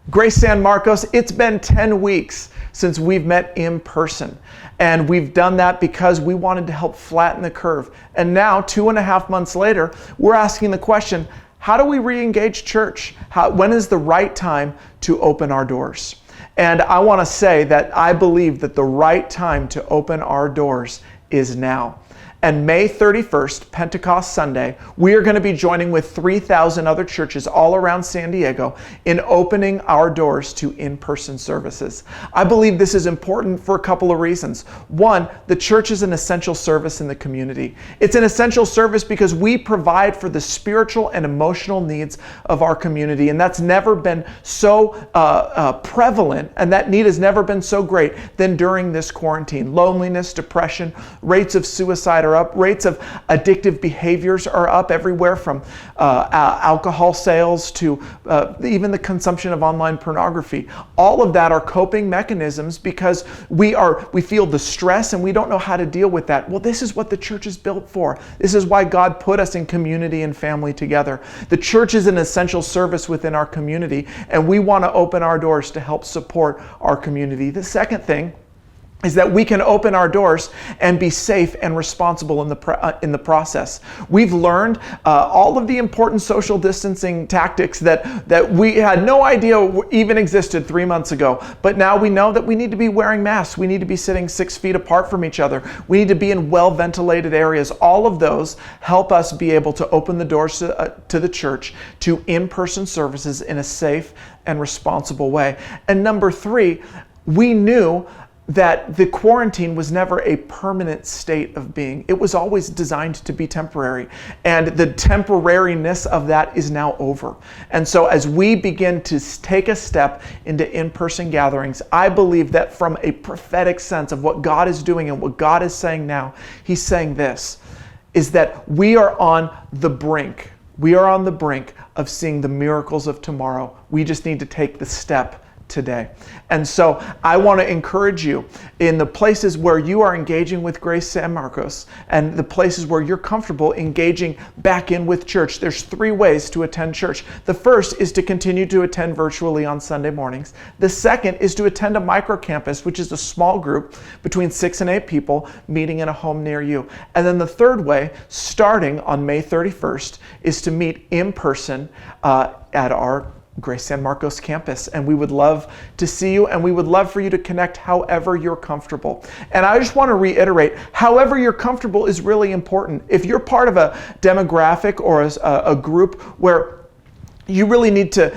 Grace San Marcos, it's been 10 weeks since we've met in person. And we've done that because we wanted to help flatten the curve. And now, 2.5 months later, we're asking the question, how do we re-engage church? When is the right time to open our doors? And I want to say that I believe that the right time to open our doors is now. And May 31st, Pentecost Sunday, we are going to be joining with 3,000 other churches all around San Diego in opening our doors to in-person services. I believe this is important for a couple of reasons. One, the church is an essential service in the community. It's an essential service because we provide for the spiritual and emotional needs of our community, and that's never been so prevalent, and that need has never been so great than during this quarantine. Loneliness, depression, rates of suicide are up, rates of addictive behaviors are up everywhere from alcohol sales to even the consumption of online pornography. All of that are coping mechanisms because we feel the stress and we don't know how to deal with that. Well, this is what the church is built for. This is why God put us in community and family together. The church is an essential service within our community, and we want to open our doors to help support our community. The second thing is that we can open our doors and be safe and responsible in the process. We've learned all of the important social distancing tactics that we had no idea even existed 3 months ago. But now we know that we need to be wearing masks. We need to be sitting 6 feet apart from each other. We need to be in well-ventilated areas. All of those help us be able to open the doors to the church, to in-person services in a safe and responsible way. And number 3, we knew that the quarantine was never a permanent state of being. It was always designed to be temporary. And the temporariness of that is now over. And so as we begin to take a step into in-person gatherings, I believe that from a prophetic sense of what God is doing and what God is saying now, He's saying this, is that we are on the brink. We are on the brink of seeing the miracles of tomorrow. We just need to take the step today. And so I want to encourage you in the places where you are engaging with Grace San Marcos and the places where you're comfortable engaging back in with church. There's 3 ways to attend church. The first is to continue to attend virtually on Sunday mornings. The second is to attend a microcampus, which is a small group between 6 and 8 people meeting in a home near you. And then the third way, starting on May 31st, is to meet in person at our Grace San Marcos campus, and we would love to see you, and we would love for you to connect however you're comfortable. And I just want to reiterate, however you're comfortable is really important. If you're part of a demographic or a group where you really need to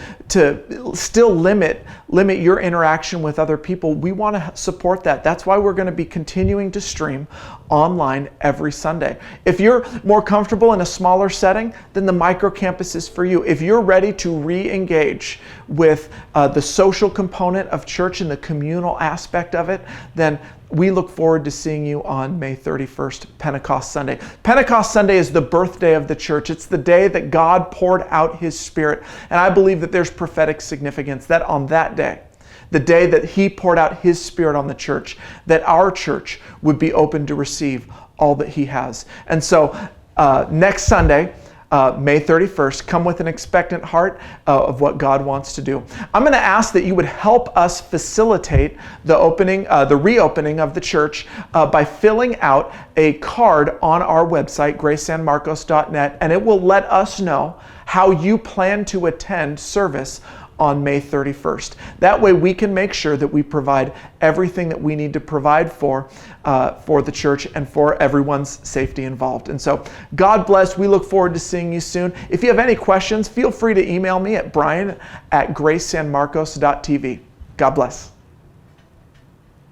still limit your interaction with other people, we want to support that. That's why we're going to be continuing to stream online every Sunday. If you're more comfortable in a smaller setting, then the micro campus is for you. If you're ready to re-engage with the social component of church and the communal aspect of it, then we look forward to seeing you on May 31st, Pentecost Sunday. Pentecost Sunday is the birthday of the church. It's the day that God poured out His Spirit. And I believe that there's prophetic significance that on that day, the day that He poured out His Spirit on the church, that our church would be open to receive all that He has. And so next Sunday, May 31st, come with an expectant heart of what God wants to do. I'm going to ask that you would help us facilitate the reopening of the church by filling out a card on our website, gracesanmarcos.net, and it will let us know how you plan to attend service on May 31st. That way we can make sure that we provide everything that we need to provide for the church and for everyone's safety involved. And so God bless. We look forward to seeing you soon. If you have any questions, feel free to email me at brian@gracesanmarcos.tv. God bless.